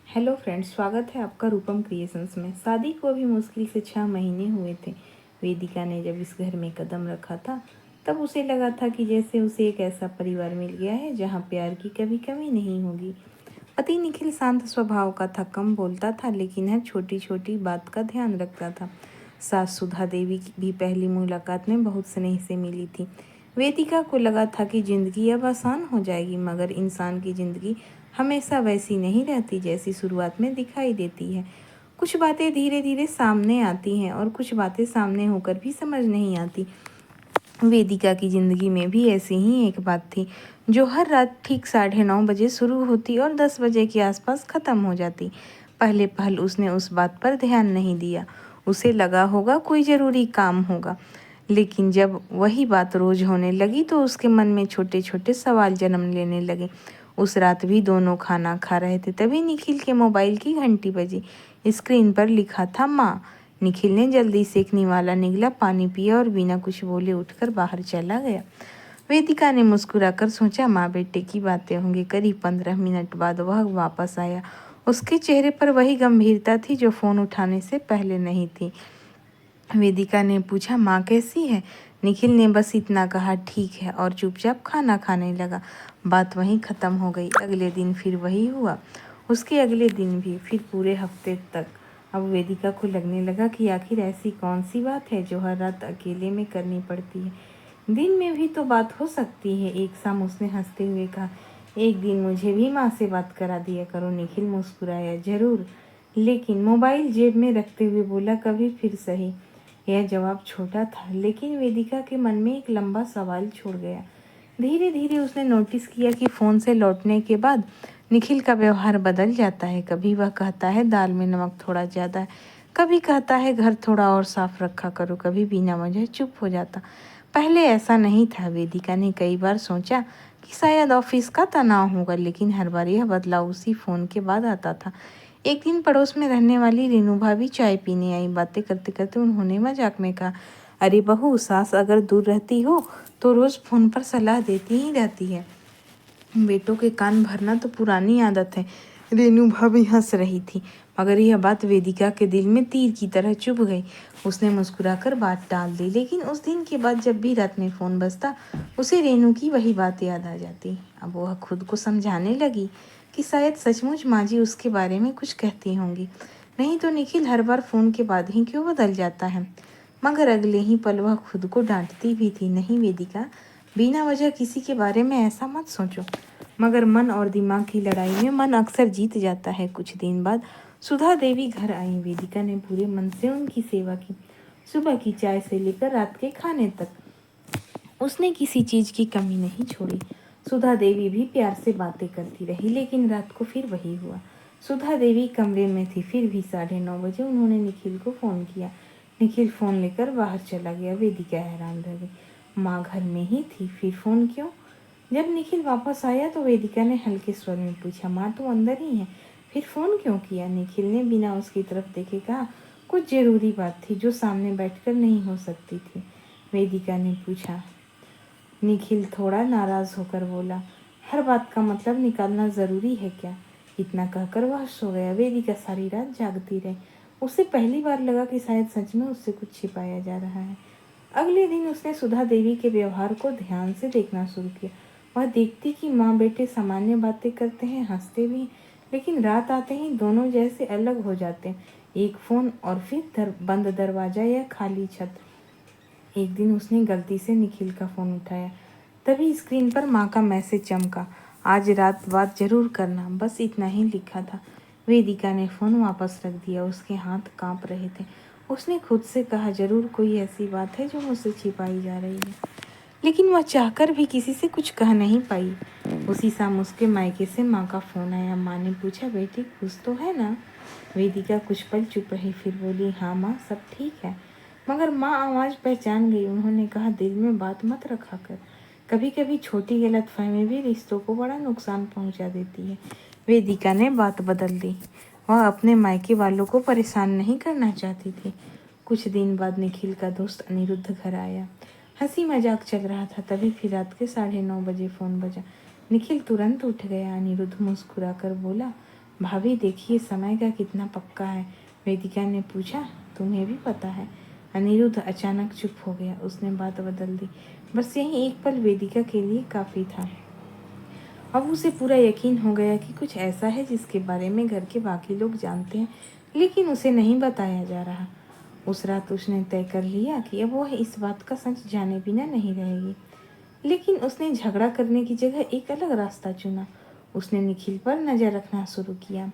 Hello friends, स्वागत है आपका रूपम क्रिएशंस में। शादी को अभी मुश्किल से 6 महीने हुए थे। वेदिका ने जब इस घर में कदम रखा था तब उसे लगा था कि जैसे उसे एक ऐसा परिवार मिल गया है जहां प्यार की कभी कमी नहीं होगी। पति निखिल शांत स्वभाव का था, कम बोलता था लेकिन हर छोटी छोटी बात का ध्यान रखता था। सास सुधा देवी की भी पहली मुलाकात में बहुत स्नेह से मिली थी। वेदिका को लगा था कि जिंदगी अब आसान हो जाएगी, मगर इंसान की जिंदगी हमेशा वैसी नहीं रहती जैसी शुरुआत में दिखाई देती है। कुछ बातें धीरे धीरे सामने आती हैं और कुछ बातें सामने होकर भी समझ नहीं आती। वेदिका की जिंदगी में भी ऐसी ही एक बात थी जो हर रात ठीक 9:30 बजे शुरू होती और 10 बजे के आसपास ख़त्म हो जाती। पहले पहल उसने उस बात पर ध्यान नहीं दिया। उसे लगा होगा कोई ज़रूरी काम होगा, लेकिन जब वही बात रोज होने लगी तो उसके मन में छोटे छोटे सवाल जन्म लेने लगे। उस रात भी दोनों खाना खा रहे थे, तभी निखिल के मोबाइल की घंटी बजी। स्क्रीन पर लिखा था माँ। निखिल ने जल्दी से एक निवाला निगला, पानी पिया और बिना कुछ बोले उठकर बाहर चला गया। वेदिका ने मुस्कुराकर सोचा माँ बेटे की बातें होंगी। करीब 15 मिनट बाद वह वापस आया। उसके चेहरे पर वही गंभीरता थी जो फ़ोन उठाने से पहले नहीं थी। वेदिका ने पूछा माँ कैसी है? निखिल ने बस इतना कहा ठीक है और चुपचाप खाना खाने लगा। बात वहीं ख़त्म हो गई। अगले दिन फिर वही हुआ, उसके अगले दिन भी, फिर पूरे हफ्ते तक। अब वेदिका को लगने लगा कि आखिर ऐसी कौन सी बात है जो हर रात अकेले में करनी पड़ती है। दिन में भी तो बात हो सकती है। एक शाम उसने हंसते हुए कहा, एक दिन मुझे भी माँ से बात करा दिया करो। निखिल मुस्कुराया, जरूर, लेकिन मोबाइल जेब में रखते हुए बोला, कभी फिर सही। यह जवाब छोटा था लेकिन वेदिका के मन में एक लंबा सवाल छोड़ गया। धीरे धीरे उसने नोटिस किया कि फ़ोन से लौटने के बाद निखिल का व्यवहार बदल जाता है। कभी वह कहता है दाल में नमक थोड़ा ज़्यादा है, कभी कहता है घर थोड़ा और साफ रखा करो, कभी बिना वजह चुप हो जाता। पहले ऐसा नहीं था। वेदिका ने कई बार सोचा कि शायद ऑफिस का तनाव होगा, लेकिन हर बार यह बदलाव उसी फ़ोन के बाद आता था। एक दिन पड़ोस में रहने वाली रेनू भाभी चाय पीने आई। बातें करते करते उन्होंने मजाक में कहा, अरे बहू, सास अगर दूर रहती हो तो रोज़ फ़ोन पर सलाह देती ही रहती है। बेटों के कान भरना तो पुरानी आदत है। रेनू भाभी हंस रही थी, मगर यह बात वेदिका के दिल में तीर की तरह चुभ गई। उसने मुस्कुराकर बात टाल दी, लेकिन उस दिन के बाद जब भी रात में फ़ोन बजता उसे रेनू की वही बात याद आ जाती। अब वह खुद को समझाने लगी कि शायद सचमुच माँ जी उसके बारे में कुछ कहती होंगी, नहीं तो निखिल हर बार फ़ोन के बाद ही क्यों बदल जाता है। मगर अगले ही पल वह खुद को डांटती भी थी, नहीं वेदिका, बिना वजह किसी के बारे में ऐसा मत सोचो। मगर मन और दिमाग की लड़ाई में मन अक्सर जीत जाता है। कुछ दिन बाद सुधा देवी घर आई। वेदिका ने पूरे मन से उनकी सेवा की। सुबह की चाय से लेकर रात के खाने तक उसने किसी चीज़ की कमी नहीं छोड़ी। सुधा देवी भी प्यार से बातें करती रही, लेकिन रात को फिर वही हुआ। सुधा देवी कमरे में थी, फिर भी 9:30 बजे उन्होंने निखिल को फ़ोन किया। निखिल फ़ोन लेकर बाहर चला गया। वेदिका हैरान रह गई, माँ घर में ही थी, फिर फ़ोन क्यों? जब निखिल वापस आया तो वेदिका ने हल्के स्वर में पूछा, माँ तो अंदर ही है, फिर फ़ोन क्यों किया? निखिल ने बिना उसकी तरफ देखे कहा, कुछ ज़रूरी बात थी जो सामने बैठकर नहीं हो सकती थी। वेदिका ने पूछा। निखिल थोड़ा नाराज़ होकर बोला, हर बात का मतलब निकालना ज़रूरी है क्या? इतना कहकर वह सो गया। वेदिका सारी रात जागती रही। उसे पहली बार लगा कि शायद सच में उससे कुछ छिपाया जा रहा है। अगले दिन उसने सुधा देवी के व्यवहार को ध्यान से देखना शुरू किया। वह देखती कि माँ बेटे सामान्य बातें करते हैं, हंसते भी हैं, लेकिन रात आते ही दोनों जैसे अलग हो जाते हैं। एक फ़ोन और फिर बंद दरवाज़ा या खाली छत। एक दिन उसने गलती से निखिल का फ़ोन उठाया, तभी स्क्रीन पर माँ का मैसेज चमका, आज रात बात ज़रूर करना, बस इतना ही लिखा था। वेदिका ने फ़ोन वापस रख दिया। उसके हाथ कांप रहे थे। उसने खुद से कहा, ज़रूर कोई ऐसी बात है जो मुझसे छिपाई जा रही है, लेकिन वह चाहकर भी किसी से कुछ कह नहीं पाई। उसी शाम उसके मायके से माँ का फ़ोन आया। माँ ने पूछा, बेटी खुश तो है ना? वेदिका कुछ पल चुप रही, फिर बोली, हाँ माँ, सब ठीक है। मगर माँ आवाज़ पहचान गई। उन्होंने कहा, दिल में बात मत रखा कर, कभी कभी छोटी गलतफहमी भी रिश्तों को बड़ा नुकसान पहुँचा देती है। वेदिका ने बात बदल दी। वह अपने मायके वालों को परेशान नहीं करना चाहती थी। कुछ दिन बाद निखिल का दोस्त अनिरुद्ध घर आया। हंसी मजाक चल रहा था, तभी फिर रात के 9:30 बजे फ़ोन बजा। निखिल तुरंत उठ गया। अनिरुद्ध मुस्कुरा कर बोला, भाभी देखिए समय का कितना पक्का है, वेदिका ने पूछा। तुम्हें भी पता है? अनिरुद्ध अचानक चुप हो गया। उसने बात बदल दी। बस यही एक पल वेदिका के लिए काफ़ी था। अब उसे पूरा यकीन हो गया कि कुछ ऐसा है जिसके बारे में घर के बाकी लोग जानते हैं, लेकिन उसे नहीं बताया जा रहा। उस रात उसने तय कर लिया कि अब वह इस बात का सच जाने बिना नहीं रहेगी। लेकिन उसने झगड़ा करने की जगह एक अलग रास्ता चुना। उसने निखिल पर नज़र रखना शुरू किया।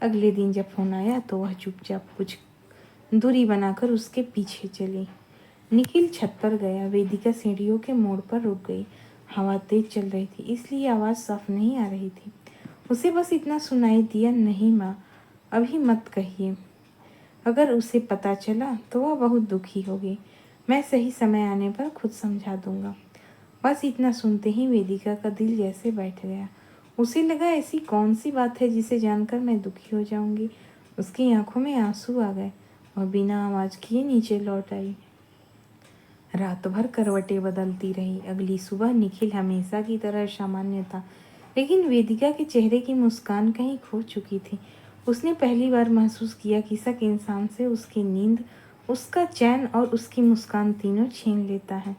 अगले दिन जब फोन आया तो वह चुपचाप कुछ दूरी बनाकर उसके पीछे चली। निखिल छत पर गया। वेदिका सीढ़ियों के मोड़ पर रुक गई। हवा तेज चल रही थी, इसलिए आवाज़ साफ नहीं आ रही थी। उसे बस इतना सुनाई दिया, नहीं माँ, अभी मत कहिए। अगर उसे पता चला तो वह बहुत दुखी होगी। मैं सही समय आने पर खुद समझा दूंगा। बस इतना सुनते ही वेदिका का दिल जैसे बैठ गया। उसे लगा ऐसी कौन सी बात है जिसे जानकर मैं दुखी हो जाऊंगी। उसकी आंखों में आंसू आ गए और बिना आवाज किए नीचे लौट आई। रात भर करवटें बदलती रही। अगली सुबह निखिल हमेशा की तरह सामान्य था, लेकिन वेदिका के चेहरे की मुस्कान कहीं खो चुकी थी। उसने पहली बार महसूस किया कि शक इंसान से उसकी नींद, उसका चैन और उसकी मुस्कान तीनों छीन लेता है।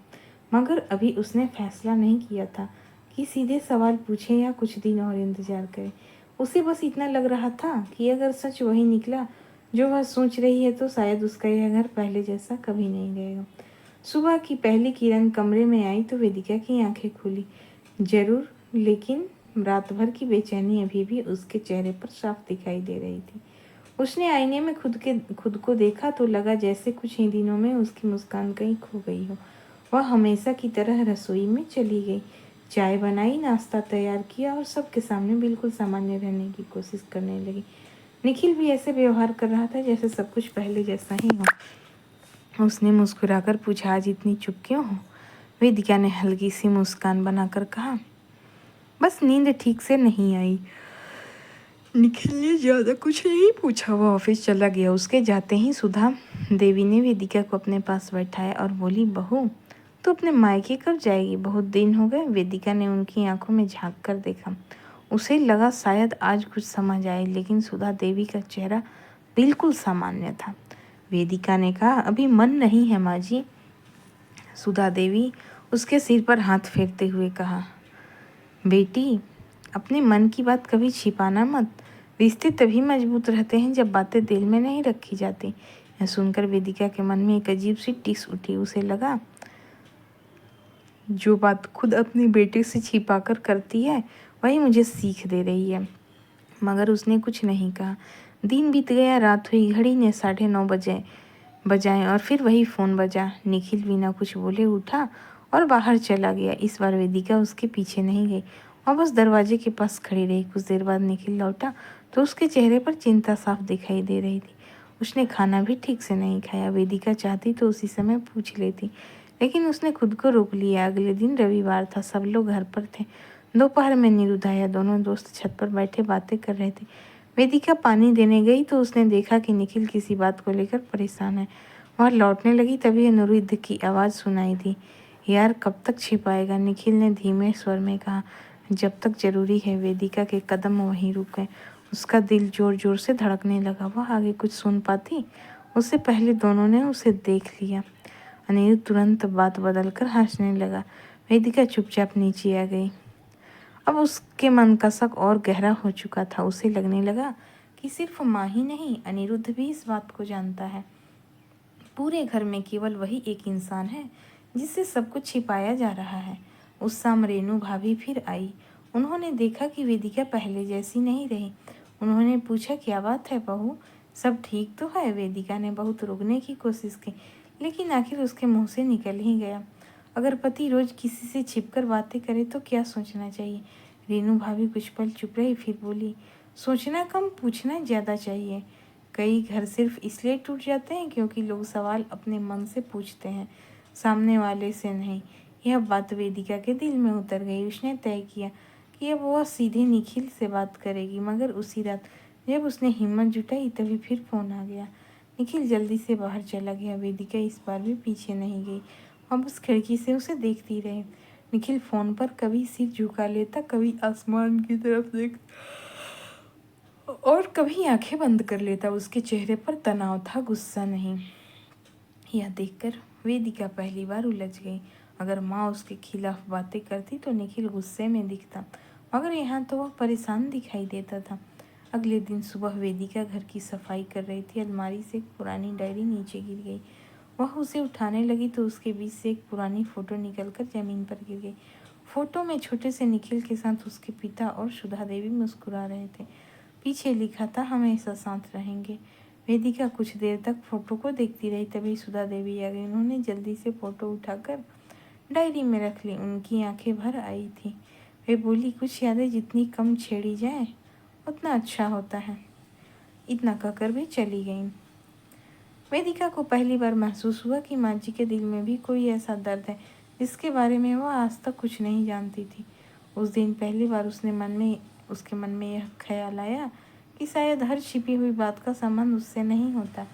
मगर अभी उसने फैसला नहीं किया था कि सीधे सवाल पूछे या कुछ दिन और इंतजार करे। उसे बस इतना लग रहा था कि अगर सच वही निकला जो वह सोच रही है तो शायद उसका यह घर पहले जैसा कभी नहीं रहेगा। सुबह की पहली किरण कमरे में आई तो वेदिका की आंखें खुली। जरूर, लेकिन रात भर की बेचैनी अभी भी उसके चेहरे पर साफ दिखाई दे रही थी। उसने आईने में खुद को देखा तो लगा जैसे कुछ ही दिनों में उसकी मुस्कान कहीं खो गई हो। वह हमेशा की तरह रसोई में चली गई। चाय बनाई, नाश्ता तैयार किया और सबके सामने बिल्कुल सामान्य रहने की कोशिश करने लगी। निखिल भी ऐसे व्यवहार कर रहा था जैसे सब कुछ पहले जैसा ही हो। उसने मुस्कुराकर पूछा, आज इतनी चुप क्यों हो? वेदिका ने हल्की सी मुस्कान बनाकर कहा, बस नींद ठीक से नहीं आई। निखिल ने ज़्यादा कुछ नहीं पूछा। वो ऑफिस चला गया। उसके जाते ही सुधा देवी ने वेदिका को अपने पास बैठाया और बोली, बहू तो अपने मायके कब जाएगी? बहुत दिन हो गए। वेदिका ने उनकी आंखों में झांक कर देखा। उसे लगा शायद आज कुछ समझ आए, लेकिन सुधा देवी का चेहरा बिल्कुल सामान्य था। वेदिका ने कहा, अभी मन नहीं है माँ जी। सुधा देवी उसके सिर पर हाथ फेरते हुए कहा, बेटी अपने मन की बात कभी छिपाना मत। रिश्ते तभी मजबूत रहते हैं जब बातें दिल में नहीं रखी जाती। यह सुनकर वेदिका के मन में एक अजीब सी टिस उठी। उसे लगा जो बात खुद अपने बेटे से छिपा कर करती है वही मुझे सीख दे रही है। मगर उसने कुछ नहीं कहा। दिन बीत गया, रात हुई। घड़ी ने 9:30 बजाए और फिर वही फ़ोन बजा। निखिल बिना कुछ बोले उठा और बाहर चला गया। इस बार वेदिका उसके पीछे नहीं गई और बस दरवाजे के पास खड़ी रही। कुछ देर बाद निखिल लौटा तो उसके चेहरे पर चिंता साफ दिखाई दे रही थी। उसने खाना भी ठीक से नहीं खाया। वेदिका चाहती तो उसी समय पूछ लेती, लेकिन उसने खुद को रोक लिया। अगले दिन रविवार था, सब लोग घर पर थे। दोपहर में निरुद्ध आया। दोनों दोस्त छत पर बैठे बातें कर रहे थे। वेदिका पानी देने गई तो उसने देखा कि निखिल किसी बात को लेकर परेशान है। वह लौटने लगी तभी अनिरुद्ध की आवाज़ सुनाई दी, यार कब तक छिपाएगा? निखिल ने धीमे स्वर में कहा, जब तक जरूरी है। वेदिका के कदम वहीं रुक गए। उसका दिल जोर जोर से धड़कने लगा। वह आगे कुछ सुन पाती उससे पहले दोनों ने उसे देख लिया। अनिरुद्ध तुरंत बात बदलकर हंसने लगा। वेदिका चुपचाप नीचे आ गई। अब उसके मन का शक और गहरा हो चुका था। उसे लगने लगा कि सिर्फ माँ ही नहीं, अनिरुद्ध भी इस बात को जानता है। पूरे घर में केवल वही एक इंसान है जिससे सब कुछ छिपाया जा रहा है। उस शाम रेनू भाभी फिर आई। उन्होंने देखा कि वेदिका पहले जैसी नहीं रही। उन्होंने पूछा, क्या बात है बहू, सब ठीक तो है? वेदिका ने बहुत रोकने की कोशिश की, लेकिन आखिर उसके मुंह से निकल ही गया, अगर पति रोज किसी से छिपकर बातें करे तो क्या सोचना चाहिए? रेनू भाभी कुछ पल चुप रही, फिर बोली, सोचना कम, पूछना ज़्यादा चाहिए। कई घर सिर्फ इसलिए टूट जाते हैं क्योंकि लोग सवाल अपने मन से पूछते हैं, सामने वाले से नहीं। यह बात वेदिका के दिल में उतर गई। उसने तय किया कि अब वह सीधे निखिल से बात करेगी। मगर उसी रात जब उसने हिम्मत जुटाई तभी फिर फोन आ गया। निखिल जल्दी से बाहर चला गया। वेदिका इस बार भी पीछे नहीं गई और बस खिड़की से उसे देखती रही। निखिल फोन पर कभी सिर झुका लेता, कभी आसमान की तरफ देख और कभी आंखें बंद कर लेता। उसके चेहरे पर तनाव था, गुस्सा नहीं। यह देखकर वेदिका पहली बार उलझ गई। अगर माँ उसके खिलाफ बातें करती तो निखिल गुस्से में दिखता, मगर यहाँ तो वह परेशान दिखाई देता था। अगले दिन सुबह वेदिका घर की सफाई कर रही थी। अलमारी से एक पुरानी डायरी नीचे गिर गई। वह उसे उठाने लगी तो उसके बीच से एक पुरानी फोटो निकलकर जमीन पर गिर गई। फोटो में छोटे से निखिल के साथ उसके पिता और सुधा देवी मुस्कुरा रहे थे। पीछे लिखा था, हमेशा साथ रहेंगे। वेदिका कुछ देर तक फोटो को देखती रही। तभी सुधा देवी आ गई। उन्होंने जल्दी से फोटो उठाकर डायरी में रख ली। उनकी आंखें भर आई थी। वे बोली, कुछ यादें जितनी कम छेड़ी जाए उतना अच्छा होता है। इतना कहकर वे चली गईं। वेदिका को पहली बार महसूस हुआ कि माँ जी के दिल में भी कोई ऐसा दर्द है जिसके बारे में वह आज तक कुछ नहीं जानती थी। उस दिन पहली बार उसके मन में यह ख्याल आया कि शायद हर छिपी हुई बात का संबंध उससे नहीं होता।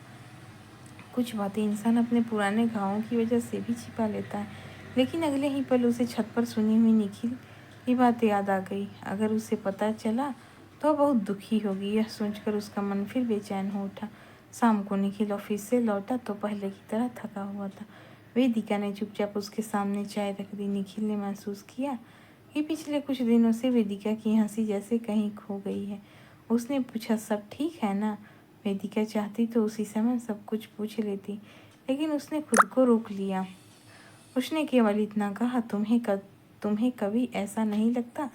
कुछ बातें इंसान अपने पुराने घावों की वजह से भी छिपा लेता है। लेकिन अगले ही पल उसे छत पर सुनी हुई निखिल की बात याद आ गई। अगर उसे पता चला तो बहुत दुखी होगी। यह सोचकर उसका मन फिर बेचैन हो उठा। शाम को निखिल ऑफिस से लौटा तो पहले की तरह थका हुआ था। वेदिका ने चुपचाप उसके सामने चाय रख दी। निखिल ने महसूस किया कि पिछले कुछ दिनों से वेदिका की हंसी जैसे कहीं खो गई है। उसने पूछा, सब ठीक है ना? वेदिका चाहती तो उसी समय सब कुछ पूछ लेती, लेकिन उसने खुद को रोक लिया। उसने केवल इतना कहा, तुम्हें कभी ऐसा नहीं लगता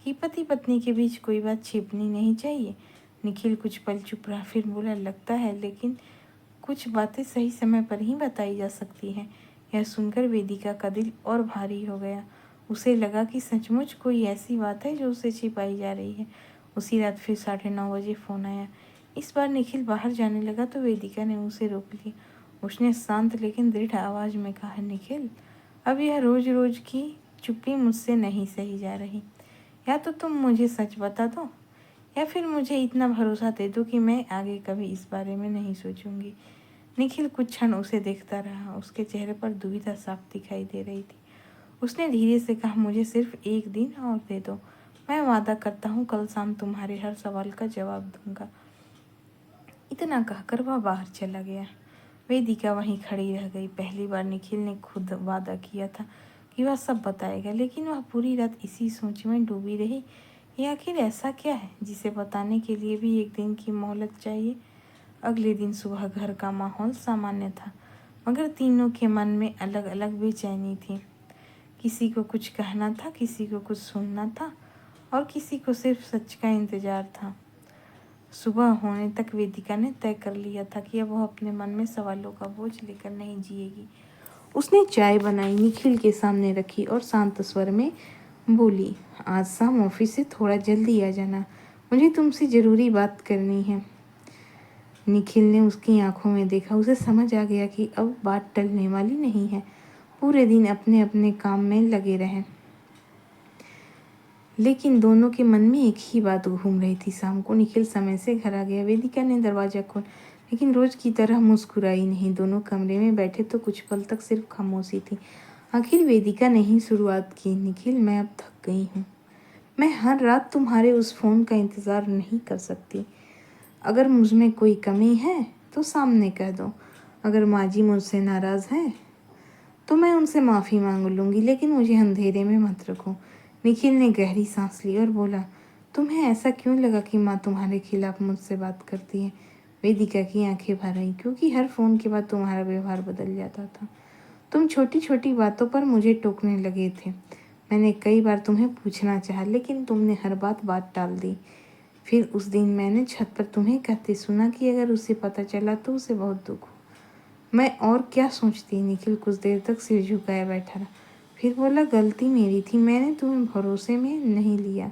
कि पति पत्नी के बीच कोई बात छिपनी नहीं चाहिए? निखिल कुछ पल चुप रहा, फिर बोला, लगता है, लेकिन कुछ बातें सही समय पर ही बताई जा सकती हैं। यह सुनकर वेदिका का दिल और भारी हो गया। उसे लगा कि सचमुच कोई ऐसी बात है जो उसे छिपाई जा रही है। उसी रात फिर 9:30 बजे फ़ोन आया। इस बार निखिल बाहर जाने लगा तो वेदिका ने उसे रोक लिया। उसने शांत लेकिन दृढ़ आवाज़ में कहा, निखिल, अब यह रोज रोज की चुप्पी मुझसे नहीं सही जा रही। या तो तुम मुझे सच बता दो, या फिर मुझे इतना भरोसा दे दो कि मैं आगे कभी इस बारे में नहीं सोचूंगी। निखिल कुछ क्षण उसे देखता रहा। उसके चेहरे पर दुविधा साफ दिखाई दे रही थी। उसने धीरे से कहा, मुझे सिर्फ एक दिन और दे दो। मैं वादा करता हूँ कल शाम तुम्हारे हर सवाल का जवाब दूंगा। इतना कहकर वह बाहर चला गया। वेदिका वहीं खड़ी रह गई। पहली बार निखिल ने खुद वादा किया था कि वह सब बताएगा, लेकिन वह पूरी रात इसी सोच में डूबी रही। ये आखिर ऐसा क्या है जिसे बताने के लिए भी एक दिन की मोहलत चाहिए? अगले दिन सुबह घर का माहौल सामान्य था, मगर तीनों के मन में अलग अलग बेचैनी थी। किसी को कुछ कहना था, किसी को कुछ सुनना था, और किसी को सिर्फ सच का इंतजार था। सुबह होने तक वेदिका ने तय कर लिया था कि अब वह अपने मन में सवालों का बोझ लेकर नहीं जिएगी। उसने चाय बनाई, निखिल के सामने रखी और शांत स्वर में बोली, आज शाम ऑफिस से थोड़ा जल्दी आ जाना, मुझे तुमसे ज़रूरी बात करनी है। निखिल ने उसकी आंखों में देखा। उसे समझ आ गया कि अब बात टलने वाली नहीं है। पूरे दिन अपने अपने काम में लगे रहे, लेकिन दोनों के मन में एक ही बात घूम रही थी। शाम को निखिल समय से घर आ गया। वेदिका ने दरवाज़ा खोल, लेकिन रोज की तरह मुस्कुराई नहीं। दोनों कमरे में बैठे तो कुछ पल तक सिर्फ खामोशी थी। आखिर वेदिका ने ही शुरुआत की, निखिल, मैं अब थक गई हूँ। मैं हर रात तुम्हारे उस फ़ोन का इंतज़ार नहीं कर सकती। अगर मुझ में कोई कमी है तो सामने कह दो। अगर माँ जी मुझसे नाराज़ हैं तो मैं उनसे माफ़ी मांग लूँगी, लेकिन मुझे अंधेरे में मत रखो। निखिल ने गहरी सांस ली और बोला, तुम्हें ऐसा क्यों लगा कि माँ तुम्हारे खिलाफ मुझसे बात करती है? वेदिका की आंखें भर आईं, क्योंकि हर फ़ोन के बाद तुम्हारा व्यवहार बदल जाता था। तुम छोटी छोटी बातों पर मुझे टोकने लगे थे। मैंने कई बार तुम्हें पूछना चाहा, लेकिन तुमने हर बात टाल दी। फिर उस दिन मैंने छत पर तुम्हें कहते सुना कि अगर उसे पता चला तो उसे बहुत दुख हो। मैं और क्या सोचती? निखिल कुछ देर तक सिर झुकाए बैठा रहा, फिर बोला, गलती मेरी थी, मैंने तुम्हें भरोसे में नहीं लिया।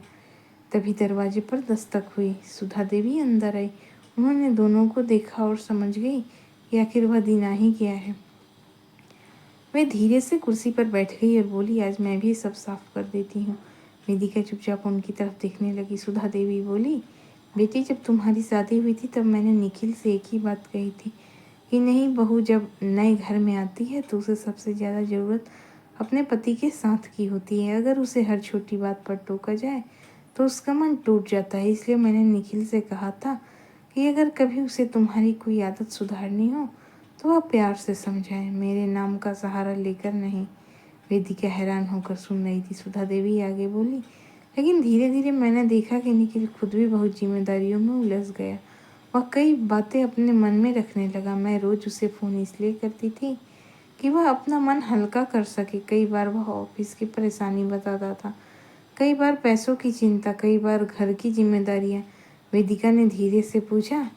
तभी दरवाजे पर दस्तक हुई। सुधा देवी अंदर आई। उन्होंने दोनों को देखा और समझ गई कि आखिर वह दिन आ ही गया है। वे धीरे से कुर्सी पर बैठ गई और बोली, आज मैं भी सब साफ कर देती हूँ। वेदिका चुपचाप उनकी तरफ देखने लगी। सुधा देवी बोली, बेटी, जब तुम्हारी शादी हुई थी तब मैंने निखिल से एक ही बात कही थी कि नहीं, बहू जब नए घर में आती है तो उसे सबसे ज़्यादा ज़रूरत अपने पति के साथ की होती है। अगर उसे हर छोटी बात पर टोका जाए तो उसका मन टूट जाता है। इसलिए मैंने निखिल से कहा था कि अगर कभी उसे तुम्हारी कोई आदत सुधारनी हो तो वह प्यार से समझाए, मेरे नाम का सहारा लेकर नहीं। वेदिका हैरान होकर सुन रही थी। सुधा देवी आगे बोली, लेकिन धीरे धीरे मैंने देखा कि निखिल खुद भी बहुत जिम्मेदारियों में उलझ गया। वह कई बातें अपने मन में रखने लगा। मैं रोज उसे फ़ोन इसलिए करती थी कि वह अपना मन हल्का कर सके। कई बार वह ऑफिस की परेशानी बताता था, कई बार पैसों की चिंता, कई बार घर की जिम्मेदारियां। वेदिका ने धीरे से पूछा,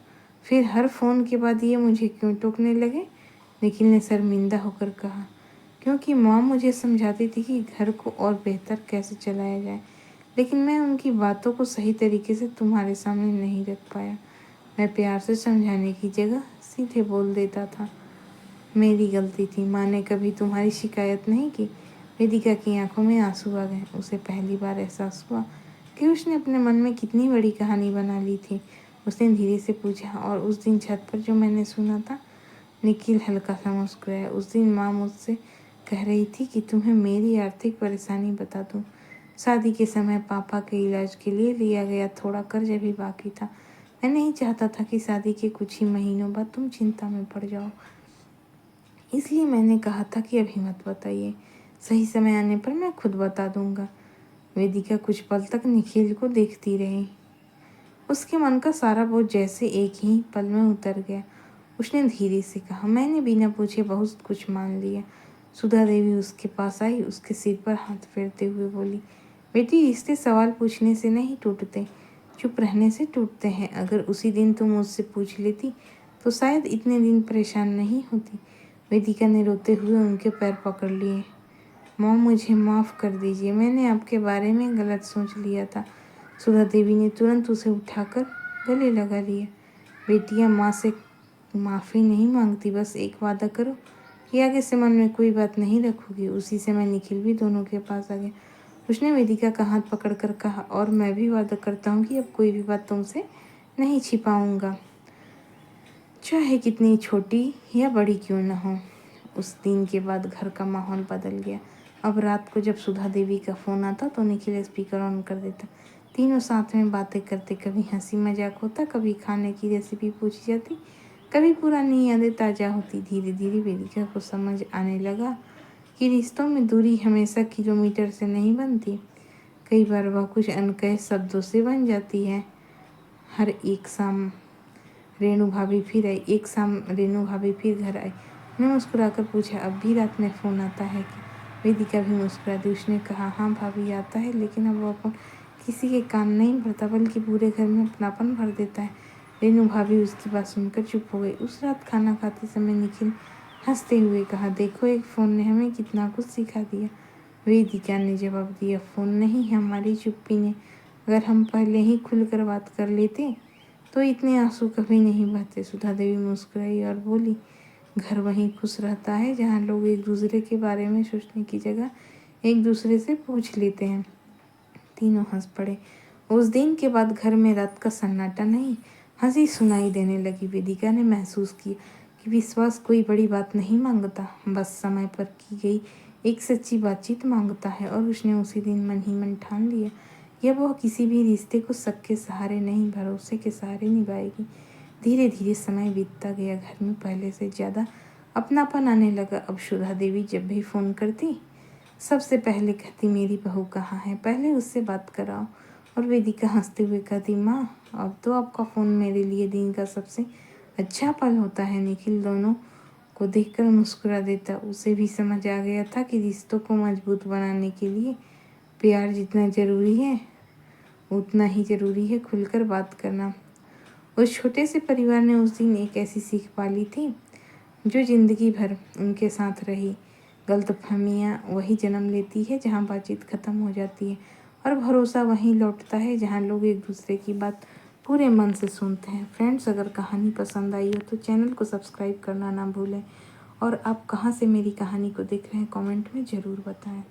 फिर हर फ़ोन के बाद ये मुझे क्यों टोकने लगे? निखिल ने शर्मिंदा होकर कहा, क्योंकि माँ मुझे समझाती थी कि घर को और बेहतर कैसे चलाया जाए, लेकिन मैं उनकी बातों को सही तरीके से तुम्हारे सामने नहीं रख पाया। मैं प्यार से समझाने की जगह सीधे बोल देता था। मेरी गलती थी। माँ ने कभी तुम्हारी शिकायत नहीं की? वेदिका की आंखों में आंसू आ गए। उसे पहली बार एहसास हुआ कि उसने अपने मन में कितनी बड़ी कहानी बना ली थी। उसने धीरे से पूछा, और उस दिन छत पर जो मैंने सुना था? निखिल हल्का सा मुस्कुराया। उस दिन माँ मुझसे कह रही थी कि तुम्हें मेरी आर्थिक परेशानी बता दूँ। शादी के समय पापा के इलाज के लिए लिया गया थोड़ा कर्ज अभी बाकी था। मैं नहीं चाहता था कि शादी के कुछ ही महीनों बाद तुम चिंता में पड़ जाओ, इसलिए मैंने कहा था कि अभी मत बताइए, सही समय आने पर मैं खुद बता दूंगा। वेदिका कुछ पल तक निखिल को देखती रही। उसके मन का सारा बोझ जैसे एक ही पल में उतर गया। उसने धीरे से कहा, मैंने बिना पूछे बहुत कुछ मान लिया। सुधा देवी उसके पास आई, उसके सिर पर हाथ फेरते हुए बोली, बेटी, रिश्ते सवाल पूछने से नहीं टूटते, चुप रहने से टूटते हैं। अगर उसी दिन तुम मुझसे पूछ लेती तो शायद इतने दिन परेशान नहीं होती। वेदिका ने रोते हुए उनके पैर पकड़ लिए। माँ, मुझे माफ़ कर दीजिए, मैंने आपके बारे में गलत सोच लिया था। सुधा देवी ने तुरंत उसे उठाकर गले लगा लिया। बेटियाँ माँ से माफ़ी नहीं मांगती, बस एक वादा करो कि आगे से मन में कोई बात नहीं रखोगी। उसी समय निखिल भी दोनों के पास आ गया। उसने वेदिका का हाथ पकड़कर कहा, और मैं भी वादा करता हूँ कि अब कोई भी बात तुमसे नहीं छिपाऊंगा, चाहे कितनी छोटी या बड़ी क्यों न हो। उस दिन के बाद घर का माहौल बदल गया। अब रात को जब सुधा देवी का फ़ोन आता तो निखिल स्पीकर ऑन कर देता। तीनों साथ में बातें करते, कभी हंसी मजाक होता, कभी खाने की रेसिपी पूछी जाती, कभी पुरानी यादें ताज़ा होती। धीरे धीरे वेदिका को समझ आने लगा कि रिश्तों में दूरी हमेशा किलोमीटर से नहीं बनती, कई बार वह कुछ अनकहे शब्दों से बन जाती है। हर एक शाम रेणु भाभी फिर आई। एक शाम रेणु भाभी फिर घर आई। उन्हें मुस्कुराकर पूछा, अब भी रात में फ़ोन आता है कि? वेदिका भी मुस्कुरा दी। उसने कहा, हाँ भाभी, आता है, लेकिन अब वह फ़ोन किसी के कान नहीं भरता, बल्कि पूरे घर में अपनापन भर देता है। रेणु भाभी उसकी बात सुनकर चुप हो गई। उस रात खाना खाते समय निखिल हंसते हुए कहा, देखो, एक फ़ोन ने हमें कितना कुछ सिखा दिया। वेदिका ने जवाब दिया, फ़ोन नहीं, हमारी चुप्पी ने। अगर हम पहले ही खुलकर बात कर लेते तो इतने आंसू कभी नहीं बहते। सुधा देवी मुस्कुराई और बोली, घर वहीं खुश रहता है जहाँ लोग एक दूसरे के बारे में सोचने की जगह एक दूसरे से पूछ लेते हैं। तीनों हंस पड़े। उस दिन के बाद घर में रात का सन्नाटा नहीं, हंसी सुनाई देने लगी। वेदिका ने महसूस किया कि विश्वास कोई बड़ी बात नहीं मांगता, बस समय पर की गई एक सच्ची बातचीत मांगता है। और उसने उसी दिन मन ही मन ठान लिया, यह वह किसी भी रिश्ते को शक के सहारे नहीं, भरोसे के सहारे निभाएगी। धीरे धीरे समय बीतता गया। घर में पहले से ज़्यादा अपनापन आने लगा। अब सुधा देवी जब भी फ़ोन करती सबसे पहले कहती, मेरी बहू कहाँ है, पहले उससे बात कराओ। और वेदिका हंसते हुए कहती, माँ, अब तो आपका फ़ोन मेरे लिए दिन का सबसे अच्छा पल होता है। निखिल दोनों को देखकर मुस्कुरा देता। उसे भी समझ आ गया था कि रिश्तों को मजबूत बनाने के लिए प्यार जितना ज़रूरी है, उतना ही ज़रूरी है खुलकर बात करना। उस छोटे से परिवार ने उस दिन एक ऐसी सीख पाली थी जो ज़िंदगी भर उनके साथ रही। गलतफहमियाँ वही जन्म लेती है जहाँ बातचीत ख़त्म हो जाती है, और भरोसा वहीं लौटता है जहाँ लोग एक दूसरे की बात पूरे मन से सुनते हैं। फ्रेंड्स, अगर कहानी पसंद आई हो तो चैनल को सब्सक्राइब करना ना भूलें, और आप कहाँ से मेरी कहानी को देख रहे हैं कमेंट में ज़रूर बताएं।